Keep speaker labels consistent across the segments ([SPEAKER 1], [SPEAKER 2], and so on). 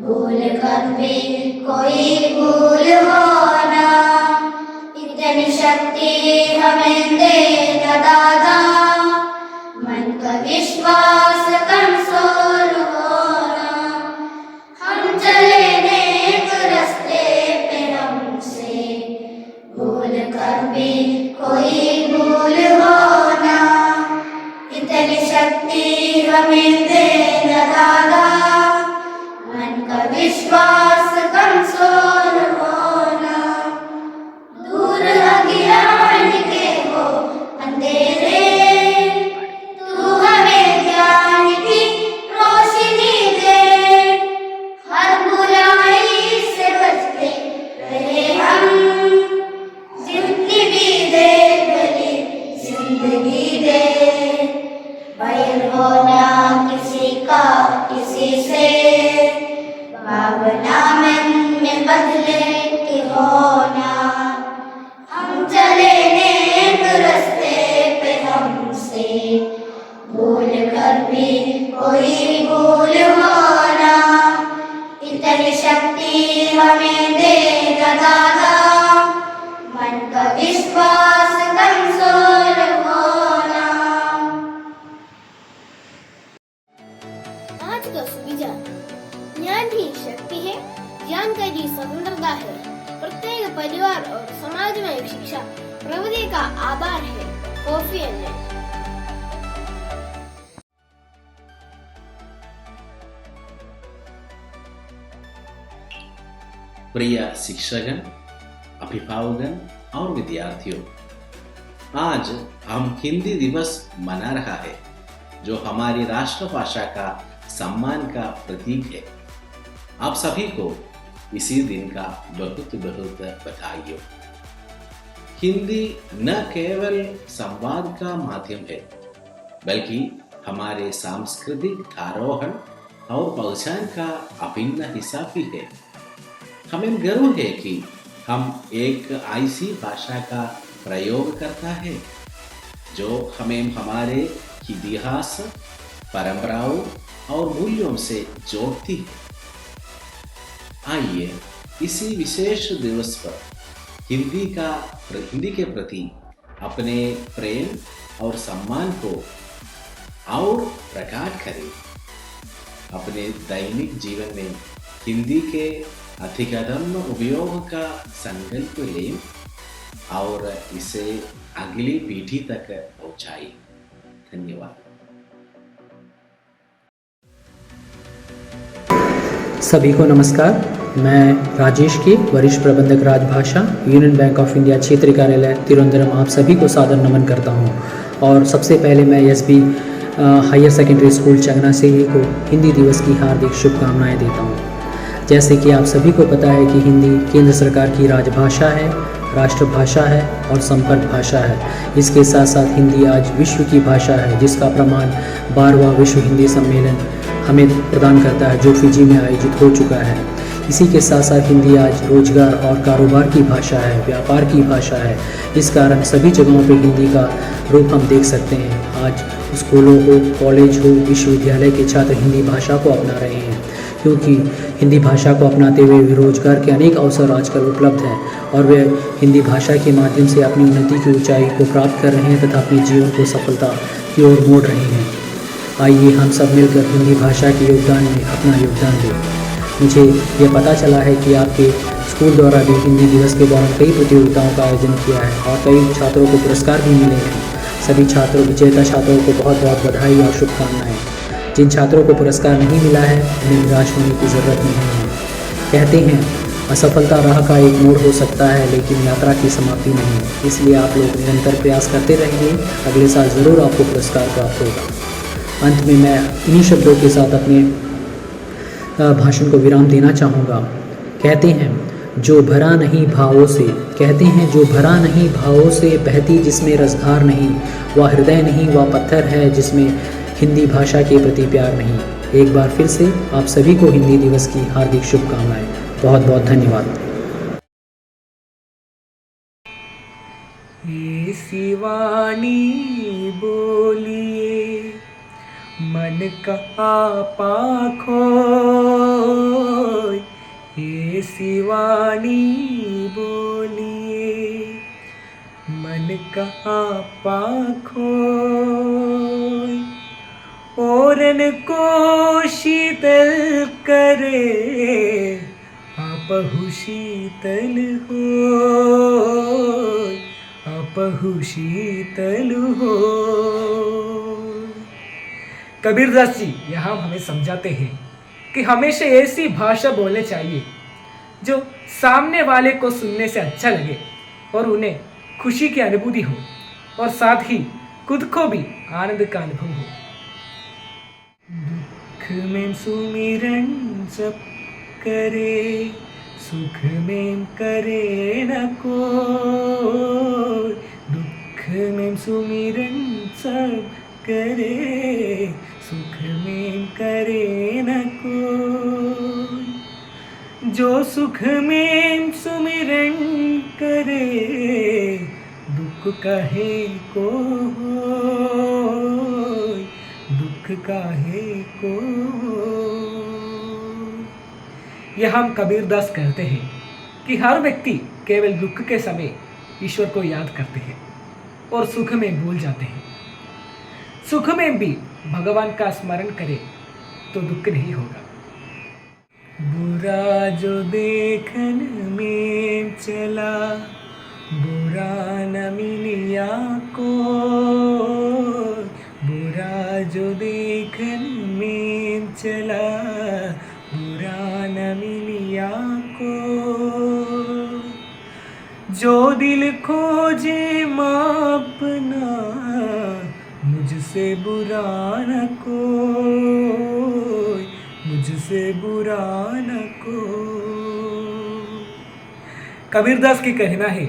[SPEAKER 1] भूल कर भी कोई भूल हो ना, इतनी शक्ति हमें दे न दादा, मन का विश्वास कमजोर हो ना। हम चले नेक रास्ते पे हमसे भूल कर भी कोई भूल हो ना, इतनी शक्ति हमें दे न दादा, मन का विश्वास कमजोर होना। दूर अज्ञान के हो अंधेरे, तू हमें ज्ञान की रोशनी दे, हर बुराई से बचते रहे हम, जिंदगी दे भली जिंदगी दे, बैर होना किसी का किसी से, भावना मन में बदले के होना। हम चले नेक रास्ते पे हमसे भूल कर भी कोई भूल होना, इतनी शक्ति हमें दे दादा, मन का विश्वास कमजोर होना।
[SPEAKER 2] आज का सुविचार, ज्ञान ही शक्ति है, जानकारी स्वतंत्रता है, प्रत्येक परिवार और समाज में शिक्षा प्रगति का आधार है। कॉफी अन्नन।
[SPEAKER 3] प्रिय शिक्षकगण, अभिभावकगण और विद्यार्थियों, आज हम हिंदी दिवस मना रहा है, जो हमारी राष्ट्रभाषा का सम्मान का प्रतीक है। आप सभी को इसी दिन का बहुत बहुत बधाई हो। हिंदी न केवल संवाद का माध्यम है, बल्कि हमारे सांस्कृतिक धरोहर और पहचान का अभिन्न हिस्सा भी है। हमें गर्व है कि हम एक ऐसी भाषा का प्रयोग करता है जो हमें हमारे इतिहास, परंपराओं और मूल्यों से जोड़ती है। आइए इसी विशेष दिवस पर हिंदी के प्रति अपने प्रेम और सम्मान को और प्रकट करें। अपने दैनिक जीवन में हिंदी के अधिकतम उपयोग का संकल्प लें और इसे अगली पीढ़ी तक पहुंचाएं। धन्यवाद।
[SPEAKER 4] सभी को नमस्कार। मैं राजेश के, वरिष्ठ प्रबंधक राजभाषा, यूनियन बैंक ऑफ इंडिया क्षेत्रीय कार्यालय तिरुवनंतपुरम, आप सभी को सादर नमन करता हूं। और सबसे पहले मैं एसबी हायर सेकेंडरी स्कूल चंगना से ही को हिंदी दिवस की हार्दिक शुभकामनाएं देता हूं। जैसे कि आप सभी को पता है कि हिंदी केंद्र सरकार की राजभाषा है, राष्ट्रभाषा है और संपर्क भाषा है। इसके साथ साथ हिंदी आज विश्व की भाषा है, जिसका प्रमाण 12वां विश्व हिंदी सम्मेलन हमें प्रदान करता है, जो फिजी में आयोजित हो चुका है। इसी के साथ साथ हिंदी आज रोजगार और कारोबार की भाषा है, व्यापार की भाषा है। इस कारण सभी जगहों पे हिंदी का रूप हम देख सकते हैं। आज स्कूलों हो, कॉलेज हो, विश्वविद्यालय के छात्र हिंदी भाषा को अपना रहे हैं, क्योंकि हिंदी भाषा को अपनाते हुए रोजगार के अनेक अवसर आजकल उपलब्ध हैं और वे हिंदी भाषा के माध्यम से अपनी उन्नति की ऊंचाई को प्राप्त कर रहे हैं तथा अपने जीवन को सफलता की ओर मोड़ रहे हैं। आइए हम सब मिलकर हिंदी भाषा के योगदान में अपना योगदान दें। मुझे ये पता चला है कि आपके स्कूल द्वारा भी हिंदी दिवस के दौरान कई प्रतियोगिताओं का आयोजन किया है और कई छात्रों को पुरस्कार भी मिले हैं। सभी छात्रों, विजेता छात्रों को बहुत बहुत बधाई और शुभकामनाएं। जिन छात्रों को पुरस्कार नहीं मिला है, उन्हें निराश होने की ज़रूरत नहीं है। कहते हैं असफलता राह का एक मोड़ हो सकता है, लेकिन यात्रा की समाप्ति नहीं। इसलिए आप लोग निरंतर प्रयास करते रहिए, अगले साल ज़रूर आपको पुरस्कार प्राप्त होगा। अंत में मैं इन्हीं शब्दों के साथ अपने भाषण को विराम देना चाहूँगा। कहते हैं जो भरा नहीं भावों से, कहते हैं जो भरा नहीं भावों से, बहती जिसमें रसधार नहीं, वह हृदय नहीं, वह पत्थर है जिसमें हिंदी भाषा के प्रति प्यार नहीं। एक बार फिर से आप सभी को हिंदी दिवस की हार्दिक शुभकामनाएं। बहुत बहुत धन्यवाद।
[SPEAKER 5] शिवानी बोलिए मन का पाखो ऐसी वाणी बोलिए मन का पाखो औरन को शीतल करे आपहु शीतल हो आपहु शीतल हो। कबीरदास जी यहाँ हमें समझाते हैं कि हमेशा ऐसी भाषा बोलनी चाहिए जो सामने वाले को सुनने से अच्छा लगे और उन्हें खुशी की अनुभूति हो और साथ ही खुद को भी आनंद का अनुभव हो। दुख में सुमिरन जप करे सुख में करे न कोई दुख में सुमिरन सब करे सुख में करे न कोई जो सुख में सुमिरन करे दुख काहे को होय दुख काहे को। यह हम कबीरदास कहते हैं कि हर व्यक्ति केवल दुख के समय ईश्वर को याद करते हैं और सुख में भूल जाते हैं। सुख में भी भगवान का स्मरण करे तो दुख नहीं होगा। बुरा जो देखन में चला बुरा न मिलिया को बुरा जो देखन में चला बुरा न मिलिया को जो दिल खोजे मापना मुझसे बुरा न कोई मुझसे बुरा न कोई। कबीरदास की कहना है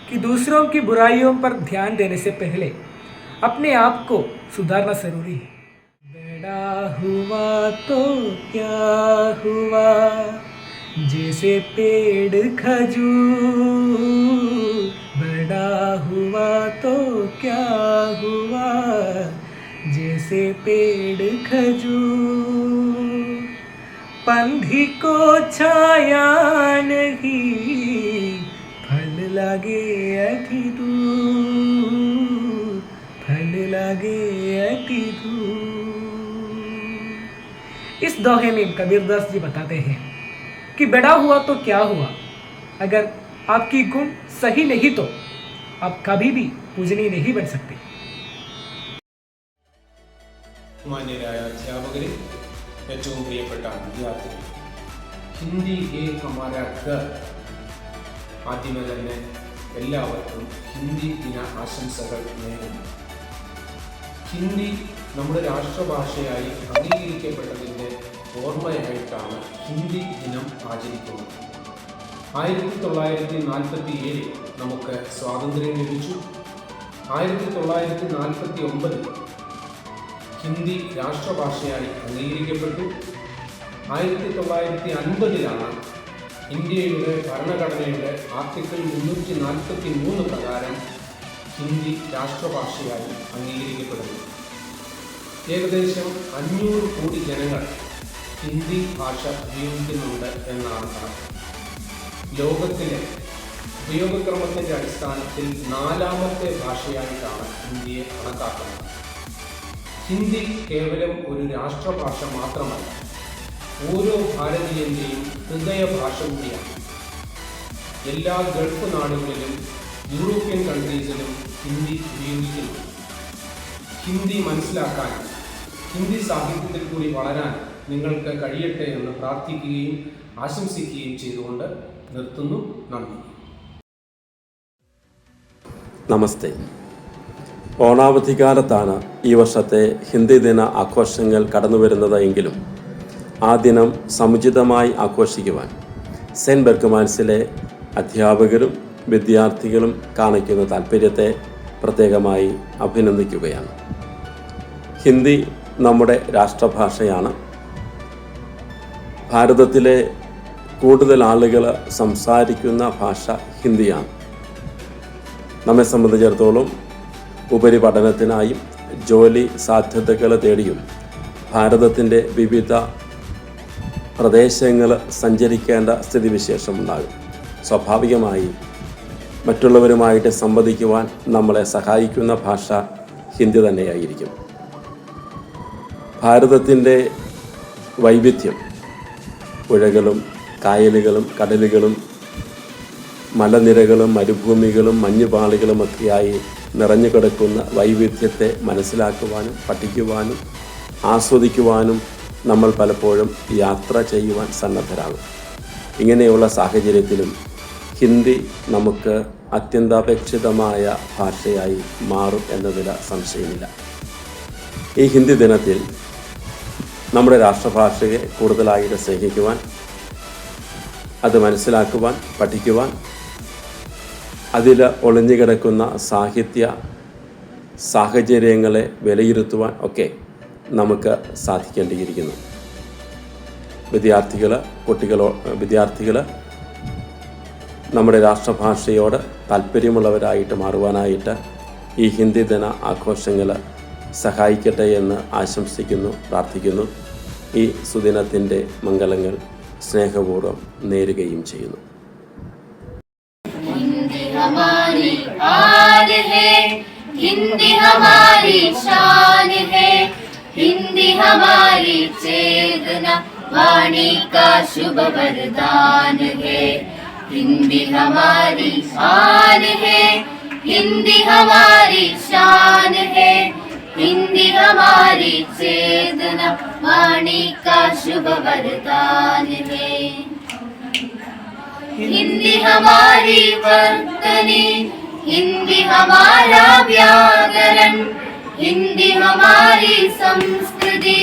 [SPEAKER 5] कि दूसरों की बुराइयों पर ध्यान देने से पहले अपने आप को सुधारना जरूरी है। बड़ा हुआ तो क्या हुआ जैसे पेड़ खजूर बड़ा हुआ तो क्या हुआ जैसे पेड़ खजूर पंधी को छाया नहीं फल लगे अति दूर फल लगे अति दूर। इस दोहे में कबीरदास जी बताते हैं कि बड़ा हुआ तो क्या हुआ, अगर आपकी गुण सही नहीं तो आप कभी भी पूजनीय नहीं बन सकते।
[SPEAKER 6] മാന്യരായ അധ്യാപകരെ, ഏറ്റവും പ്രിയപ്പെട്ട വിദ്യാർത്ഥികൾ, ഹിന്ദി ഹേ ഹമാര ഘർ. ആദ്യമേ തന്നെ എല്ലാവർക്കും ഹിന്ദി ദിന ആശംസകൾ നേരുന്നു. ഹിന്ദി നമ്മുടെ രാഷ്ട്രഭാഷയായി അംഗീകരിക്കപ്പെട്ടതിൻ്റെ ഓർമ്മയായിട്ടാണ് ഹിന്ദി ദിനം ആചരിക്കുന്നത്. 1947 നമുക്ക് സ്വാതന്ത്ര്യം ലഭിച്ചു. 1949 ഹിന്ദി രാഷ്ട്രഭാഷയായി അംഗീകരിക്കപ്പെട്ടു. 1950 ഇന്ത്യയുടെ ഭരണഘടനയുടെ ആർട്ടിക്കിൾ 343 പ്രകാരം ഹിന്ദി രാഷ്ട്രഭാഷയായി അംഗീകരിക്കപ്പെടുന്നു. ഏകദേശം 500 കോടി ജനങ്ങൾ ഹിന്ദി ഭാഷ ഉപയോഗിക്കുന്നുണ്ട് എന്നാണ് കണക്ക്. ലോകത്തിലെ ഉപയോഗക്രമത്തിൻ്റെ അടിസ്ഥാനത്തിൽ 4ാമത്തെ ഭാഷയായിട്ടാണ് ഹിന്ദിയെ കണക്കാക്കുന്നത്. ഹിന്ദി കേവലം ഒരു രാഷ്ട്രഭാഷ മാത്രമല്ല, ഓരോ ഭാരതീയൻ്റെയും ഹൃദയഭാഷ കൂടിയാണ്. എല്ലാ ഗൾഫ് നാടുകളിലും യൂറോപ്യൻ കൺട്രീസിലും ഹിന്ദി ഉപയോഗിക്കുന്നു. ഹിന്ദി മനസ്സിലാക്കാൻ, ഹിന്ദി സാഹിത്യത്തിൽ കൂടി വളരാൻ നിങ്ങൾക്ക് കഴിയട്ടെ എന്ന് പ്രാർത്ഥിക്കുകയും ആശംസിക്കുകയും ചെയ്തുകൊണ്ട് നിർത്തുന്നു. നന്ദി.
[SPEAKER 7] നമസ്തേ. ഓണാവധിക്കാലത്താണ് ഈ വർഷത്തെ ഹിന്ദി ദിന ആഘോഷങ്ങൾ കടന്നു വരുന്നത് എങ്കിലും ആ ദിനം സമുചിതമായി ആഘോഷിക്കുവാൻ സെൻറ്റ് ബെർഗ്മാൻസിലെ അധ്യാപകരും വിദ്യാർത്ഥികളും കാണിക്കുന്ന താല്പര്യത്തെ പ്രത്യേകമായി അഭിനന്ദിക്കുകയാണ്. ഹിന്ദി നമ്മുടെ രാഷ്ട്രഭാഷയാണ്. ഭാരതത്തിലെ കൂടുതൽ ആളുകൾ സംസാരിക്കുന്ന ഭാഷ ഹിന്ദിയാണ്. നമ്മെ സംബന്ധിച്ചിടത്തോളം ഉപരിപഠനത്തിനായും ജോലി സാധ്യതകൾ തേടിയും ഭാരതത്തിൻ്റെ വിവിധ പ്രദേശങ്ങൾ സഞ്ചരിക്കേണ്ട സ്ഥിതിവിശേഷമുണ്ടാകും. സ്വാഭാവികമായി മറ്റുള്ളവരുമായിട്ട് സംവദിക്കുവാൻ നമ്മളെ സഹായിക്കുന്ന ഭാഷ ഹിന്ദി തന്നെയായിരിക്കും. ഭാരതത്തിൻ്റെ വൈവിധ്യം, പുഴകളും കായലുകളും കടലുകളും മലനിരകളും മരുഭൂമികളും മഞ്ഞുപാളികളുമൊക്കെയായി നിറഞ്ഞു കിടക്കുന്ന വൈവിധ്യത്തെ മനസ്സിലാക്കുവാനും പഠിക്കുവാനും ആസ്വദിക്കുവാനും നമ്മൾ പലപ്പോഴും യാത്ര ചെയ്യുവാൻ സന്നദ്ധരാകും. ഇങ്ങനെയുള്ള സാഹചര്യത്തിലും ഹിന്ദി നമുക്ക് അത്യന്താപേക്ഷിതമായ ഭാഷയായി മാറും എന്നതിൽ സംശയമില്ല. ഈ ഹിന്ദി ദിനത്തിൽ നമ്മുടെ രാഷ്ട്രഭാഷയെ കൂടുതലായിട്ട് സ്നേഹിക്കുവാൻ, അത് മനസ്സിലാക്കുവാൻ, പഠിക്കുവാൻ, അതിൽ ഒളിഞ്ഞുകിടക്കുന്ന സാഹിത്യ സാഹചര്യങ്ങളെ വിലയിരുത്തുവാൻ ഒക്കെ നമുക്ക് സാധിക്കേണ്ടിയിരിക്കുന്നു. വിദ്യാർത്ഥികൾ നമ്മുടെ രാഷ്ട്രഭാഷയോട് താല്പര്യമുള്ളവരായിട്ട് മാറുവാനായിട്ട് ഈ ഹിന്ദി ദിന ആഘോഷങ്ങൾ സഹായിക്കട്ടെ എന്ന് ആശംസിക്കുന്നു, പ്രാർത്ഥിക്കുന്നു. ഈ സുദിനത്തിൻ്റെ മംഗളങ്ങൾ സ്നേഹപൂർവ്വം നേരുകയും ചെയ്യുന്നു.
[SPEAKER 1] हिंदी हमारी आन है, हिंदी हमारी शान है, हिंदी हमारी चेतना वाणी का शुभ वरदान है। हिंदी हमारी आन है, हिंदी हमारी शान है, हिंदी हमारी चेतना वाणी का शुभ वरदान है। हिंदी हमारी वर्तनी, हिंदी हमारा व्याकरण, हिंदी हमारी संस्कृति,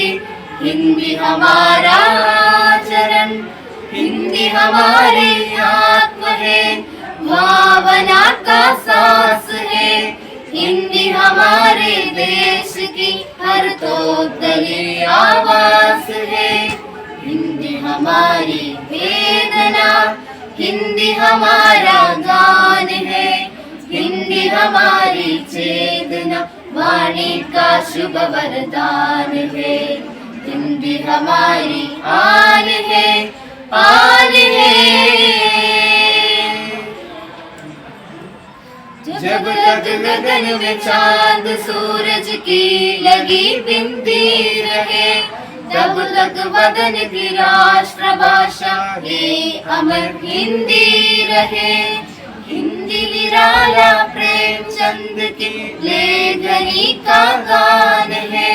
[SPEAKER 1] हिंदी हमारा आचरण, हिंदी हमारी आत्म है, भावना का सांस है, हिंदी हमारे देश की हर तोतली आवाज है। हिंदी हमारी वेदना, हिंदी हमारा गान है, हिंदी हमारी चेतना वाणी का शुभ वरदान है। हिंदी हमारी आन है, आन है। जब तक गगन में चांद सूरज की लगी बिंदी रहे, तब तक वतन की राष्ट्रभाषा ये अमर हिंदी रहे। हिंदी निराला प्रेमचंद की लेखनी का गान है,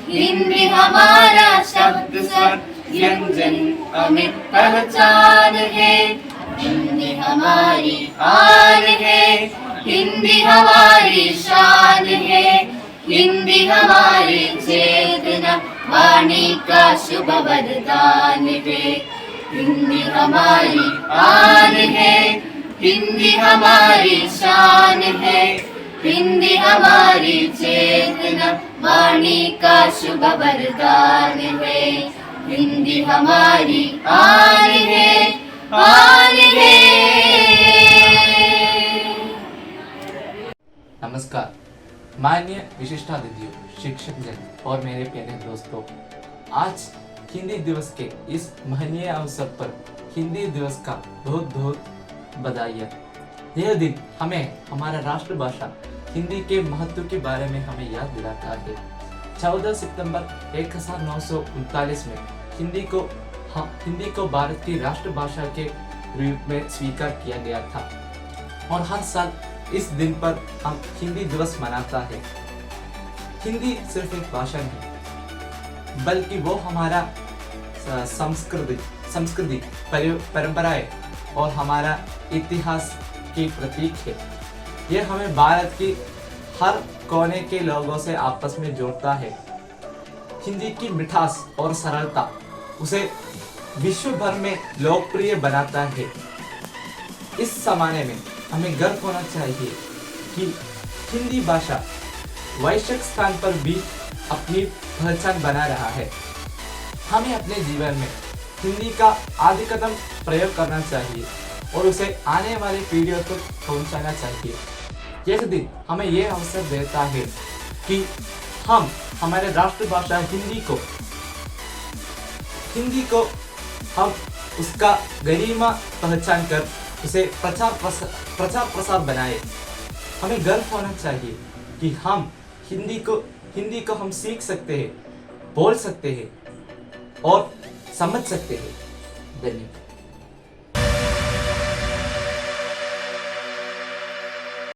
[SPEAKER 1] हिंदी हमारा शब्द स्वर व्यंजन अमित पहचान है। हिंदी हमारी आन है, हिंदी हमारी शान है, हिंदी हमारी चेतना वाणी का शुभ वरदान है। हिंदी हमारी आन है, हिंदी हमारी शान है, हिंदी हमारी चेतना वाणी का शुभ वरदान है। हिंदी हमारी आन है, आन है।
[SPEAKER 8] नमस्कार माननीय विशिष्टातिथियों, शिक्षक जन और मेरे प्यारे दोस्तों, आज हिंदी दिवस के इस महनीय अवसर पर हिंदी दिवस का बहुत बहुत बधाइयाँ। यह दिन हमें हमारा राष्ट्रभाषा हिंदी के महत्व के बारे में हमें याद दिलाता है। 14 सितंबर 1939 में हिंदी को भारत की राष्ट्रभाषा के रूप में स्वीकार किया गया था और हर साल इस दिन पर हम हिंदी दिवस मनाता है। हिंदी सिर्फ एक भाषा नहीं, बल्कि वो हमारा संस्कृति परंपराएं और हमारा इतिहास की प्रतीक है। यह हमें भारत की हर कोने के लोगों से आपस में जोड़ता है। हिंदी की मिठास और सरलता उसे विश्व भर में लोकप्रिय बनाता है। इस जमाने में हमें गर्व होना चाहिए कि हिंदी भाषा वैश्विक स्थान पर भी अपनी पहचान बना रहा है। हमें अपने जीवन में हिंदी का आदि कदम प्रयोग करना चाहिए और उसे आने वाली पीढ़ियों तक पहुंचाना चाहिए। यह दिन हमें यह अवसर देता है कि हम हमारे राष्ट्रभाषा हिंदी को हम उसका गरिमा पहचान कर उसे प्रचार प्रसार बनाए। हमें गर्व होना चाहिए कि हम हिंदी को हम सीख सकते हैं, बोल सकते हैं और समझ सकते हैं। धन्यवाद।